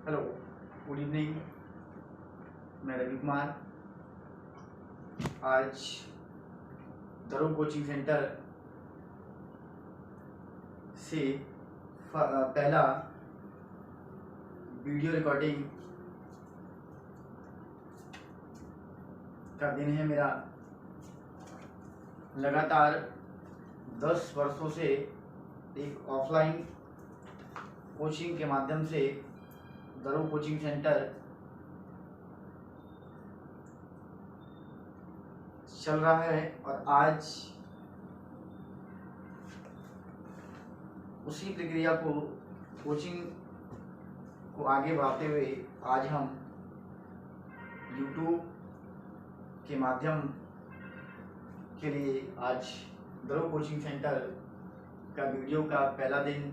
Hello, good evening. मैं रवि कुमार। आज धरुव coaching centre से पहला वीडियो रिकॉर्डिंग का दिन है मेरा। लगातार 10 वर्षों से एक ऑफलाइन कोचिंग के माध्यम से धरुव कोचिंग सेंटर चल रहा है और आज उसी प्रक्रिया को कोचिंग को आगे बढ़ाते हुए आज हम YouTube के माध्यम के लिए आज धरुव कोचिंग सेंटर का वीडियो का पहला दिन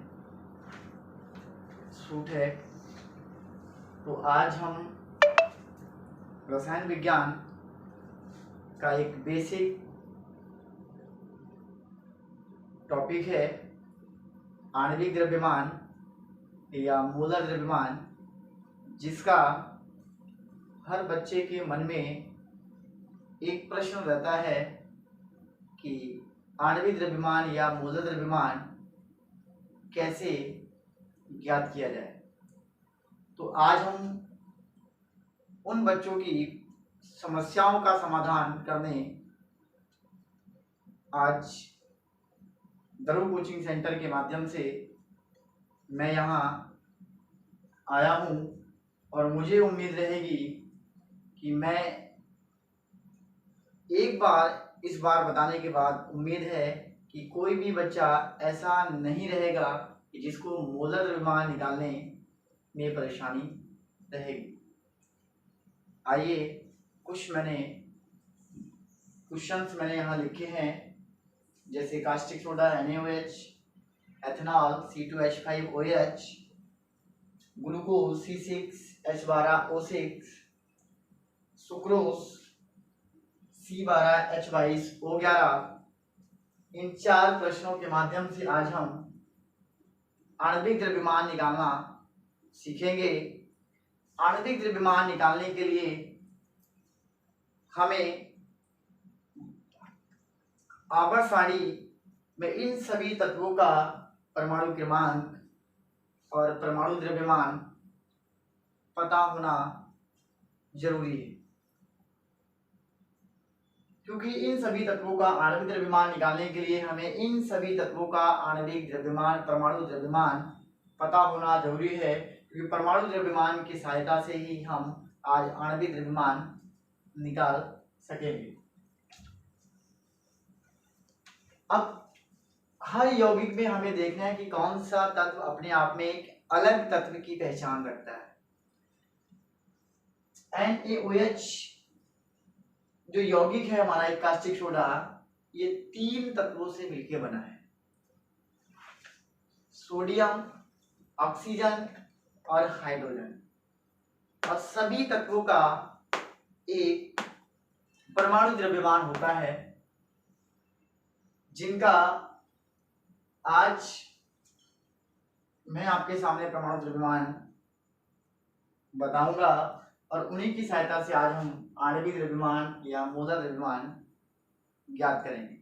शूट है। तो आज हम रसायन विज्ञान का एक बेसिक टॉपिक है आणविक द्रव्यमान या मोलर द्रव्यमान, जिसका हर बच्चे के मन में एक प्रश्न रहता है कि आणविक द्रव्यमान या मोलर द्रव्यमान कैसे ज्ञात किया जाए। तो आज हम उन बच्चों की समस्याओं का समाधान करने आज धरुव कोचिंग सेंटर के माध्यम से मैं यहाँ आया हूँ और मुझे उम्मीद रहेगी कि मैं एक बार इस बार बताने के बाद उम्मीद है कि कोई भी बच्चा ऐसा नहीं रहेगा कि जिसको मोलर द्रव्यमान निकालने में परेशानी रहेगी। आइए कुछ क्वेश्चंस मैंने यहाँ लिखे हैं, जैसे caustic soda NaOH, ethanol C2H5OH, glucose C6H12O6, sucrose C12H22O11। इन 4 प्रश्नों के माध्यम से आज हम आणविक द्रव्यमान निकालना सीखेंगे। आणविक द्रव्यमान निकालने के लिए हमें आवर्त सारणी में इन सभी तत्वों का परमाणु क्रमांक और परमाणु द्रव्यमान पता होना जरूरी है, क्योंकि इन सभी तत्वों का आणविक द्रव्यमान निकालने के लिए हमें इन सभी तत्वों का आणविक द्रव्यमान परमाणु द्रव्यमान पता होना जरूरी है, क्योंकि परमाणु द्रव्यमान की सहायता से ही हम आज आणविक द्रव्यमान निकाल सकेंगे। अब हर यौगिक में हमें देखना है कि कौन सा तत्व अपने आप में एक अलग तत्व की पहचान रखता है। NaOH जो यौगिक है हमारा एक कास्टिक सोडा, ये 3 तत्वों से मिलकर बना है, सोडियम, ऑक्सीजन और हाइड्रोजन। और सभी तत्वों का एक परमाणु द्रव्यमान होता है, जिनका आज मैं आपके सामने परमाणु द्रव्यमान बताऊंगा और उन्हीं की सहायता से आज हम आणविक द्रव्यमान या मोलर द्रव्यमान ज्ञात करेंगे।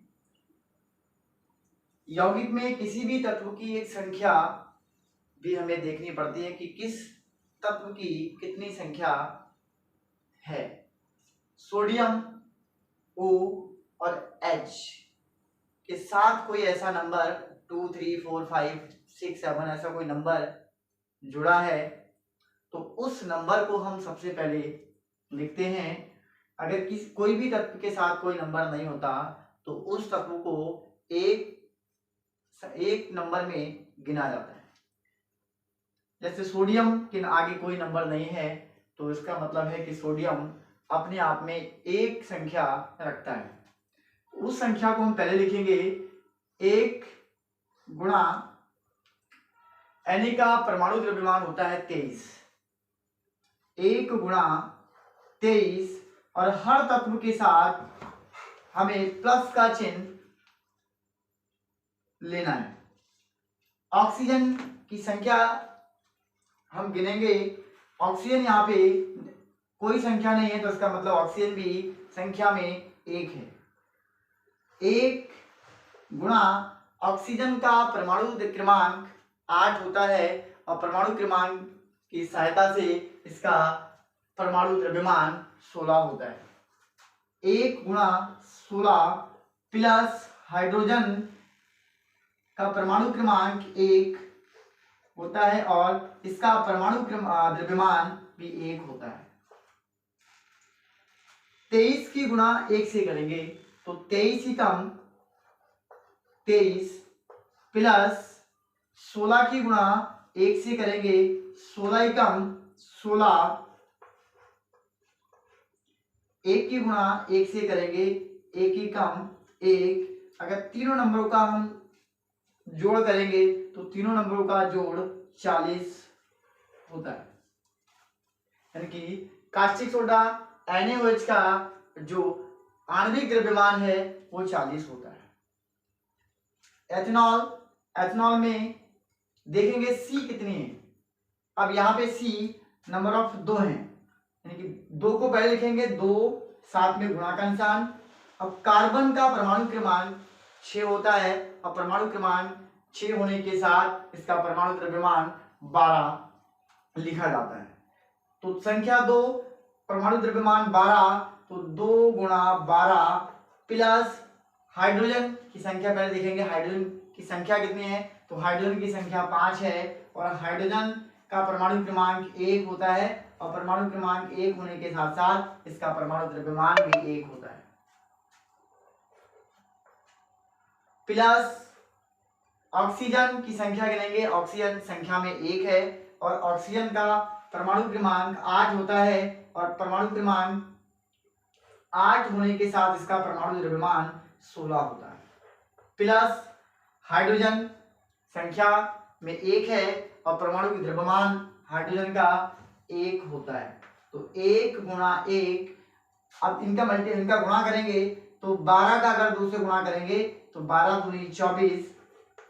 यौगिक में किसी भी तत्व की एक संख्या भी हमें देखनी पड़ती है कि किस तत्व की कितनी संख्या है। सोडियम O और H के साथ कोई ऐसा नंबर 2, 3, 4, 5, 6, 7 ऐसा कोई नंबर जुड़ा है तो उस नंबर को हम सबसे पहले लिखते हैं। अगर कोई भी तत्व के साथ कोई नंबर नहीं होता तो उस तत्व को एक नंबर में गिना जाता है। जैसे सोडियम के आगे कोई नंबर नहीं है तो इसका मतलब है कि सोडियम अपने आप में एक संख्या रखता है। उस संख्या को हम पहले लिखेंगे 1 गुणा Na का परमाणु द्रव्यमान होता है 23, 1 गुणा 23 और हर तत्व के साथ हमें प्लस का चिन्ह लेना है। ऑक्सीजन की संख्या हम गिनेंगे ऑक्सीजन यहाँ पे कोई संख्या नहीं है, तो इसका मतलब ऑक्सीजन भी संख्या में एक है। एक गुणा ऑक्सीजन का परमाणु क्रमांक 8 होता है और परमाणु क्रमांक की सहायता से इसका परमाणु द्रव्यमान 16 होता है। 1 गुणा 16 प्लस हाइड्रोजन का परमाणु क्रमांक 1 होता है और इसका परमाणु द्रव्यमान भी 1 होता है। 23 की गुणा 1 से करेंगे तो 23 ही कम 23 प्लस 16 की गुणा 1 से करेंगे 16 ही कम 16, 1 की गुणा 1 से करेंगे 1 ही कम 1। अगर तीनों नंबरों का हम जोड़ करेंगे तो तीनों नंबरों का जोड़ 40 होता है, यानी कि कास्टिक सोडा NaOH का जो आणविक द्रव्यमान है वो 40 होता है। एथेनॉल, एथेनॉल में देखेंगे C कितनी है। अब यहाँ पे C नंबर ऑफ 2 है, यानी कि 2 को पहले लिखेंगे, 2 साथ में गुणा का निशान। अब कार्बन का परमाणु क्रमांक 6 होता है और परमाणु क्रमांक 6 होने के साथ इसका परमाणु द्रव्यमान 12 लिखा जाता है। तो संख्या 2 परमाणु द्रव्यमान 12, तो 2 गुणा 12 प्लस हाइड्रोजन की संख्या पहले देखेंगे, हाइड्रोजन की संख्या कितनी है, तो हाइड्रोजन की संख्या 5 है और हाइड्रोजन का परमाणु क्रमांक 1 होता है और परमाणु क्रमांक 1 होने के साथ साथ इसका परमाणु द्रव्यमान भी 1 होता है। प्लस ऑक्सीजन की संख्या गिनेंगे, ऑक्सीजन संख्या में 1 है और ऑक्सीजन का परमाणु क्रमांक 8 होता है और परमाणु क्रमांक 8 होने के साथ इसका परमाणु द्रव्यमान 16 होता है। प्लस हाइड्रोजन संख्या में 1 है और परमाणु द्रव्यमान हाइड्रोजन का 1 होता है। तो 1 गुणा 1, अब इनका गुणा करेंगे तो 12 का अगर 2 से गुणा करेंगे तो 12 दूनी 24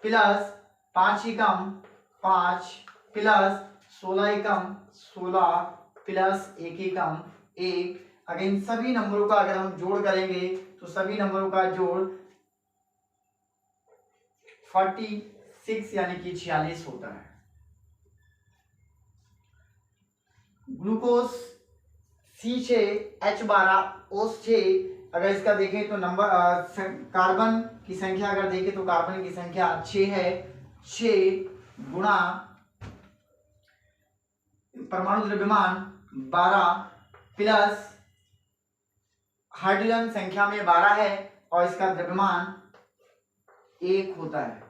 प्लस 5 ही कम 5 प्लस 16 ही कम 16 प्लस 1 ही कम 1। अगर इन सभी नंबरों का अगर हम जोड़ करेंगे तो सभी नंबरों का जोड़ 46 यानी कि 46 होता है। ग्लूकोज C6H12O6, अगर इसका देखें तो नंबर कार्बन की संख्या अगर देखें तो कार्बन की संख्या 6 है। 6 गुणा परमाणु द्रव्यमान 12 प्लस हाइड्रोजन संख्या में 12 है और इसका द्रव्यमान 1 होता है।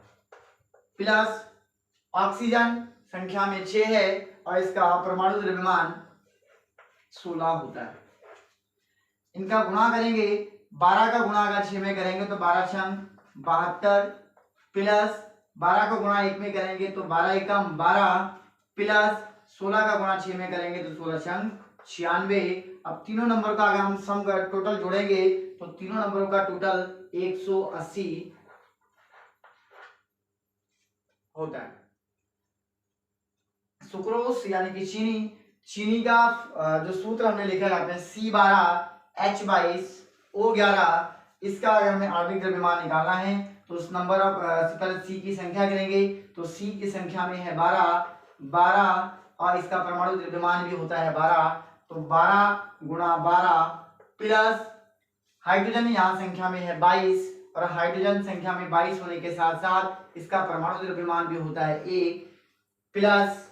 प्लस ऑक्सीजन संख्या में 6 है और इसका परमाणु द्रव्यमान 16 होता है। इनका गुणा करेंगे, 12 का गुणा अगर 6 में करेंगे तो 12 छंग 72 प्लस 12 का गुणा 1 में करेंगे तो 12 एकम 12 प्लस 16 का गुणा 6 में करेंगे तो 16 छंग 96। अब तीनों नंबर का अगर हम सम कर टोटल जोड़ेंगे तो तीनों नंबरों का टोटल 180 होता है। सुक्रोज यानी कि चीनी, चीनी का जो सूत्र हमने लिखा है आपने C12H22O11, इसका अगर हमें आणविक द्रव्यमान निकालना है तो उस नंबर ऑफ पहले C की संख्या गिनेंगे तो C की संख्या में है 12 और इसका परमाणु द्रव्यमान भी होता है 12, तो 12 गुणा 12 प्लस हाइड्रोजन यहाँ संख्या में है 22 और हाइड्रोजन संख्या में 22 होने के साथ साथ इसका परमाणु द्रव्यमान भी होता है 1 प्लस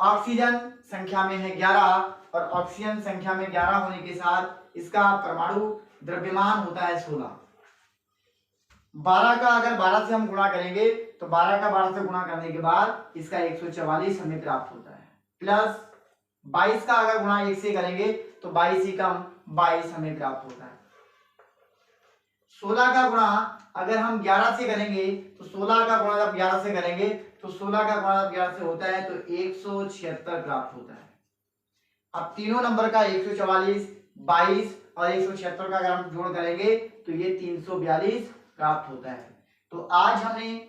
ऑक्सीजन संख्या में है 11 और ऑक्सीजन संख्या में 11 होने के साथ इसका परमाणु द्रव्यमान होता है 16। 12 का अगर 12 से हम गुणा करेंगे तो 12 का 12 से गुणा करने के बाद इसका 144 हमें प्राप्त होता है। प्लस 22 का अगर गुणा 1 से करेंगे तो 22 ही कम 22 हमें प्राप्त होता है। 16 का गुणा अगर हम 11 से करेंगे तो 16 का गुणा जब 11 से करेंगे तो 16 का गुणा जब 11 से होता है तो 176 प्राप्त होता है। अब तीनों नंबर का 144, 22 और 176 का अगर हम जोड़ करेंगे तो ये 342 प्राप्त होता है। तो आज हमने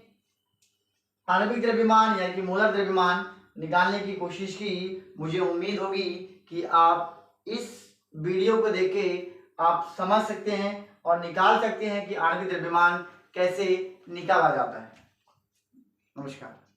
आणविक द्रव्यमान यानी कि मोलर द्रव्यमान निकालने की कोशिश की। मुझे उम्मीद होगी कि आप इस वीडियो को देख के आप समझ सकते हैं और निकाल सकते हैं कि आणविक द्रव्यमान कैसे निकाला जाता है। नमस्कार।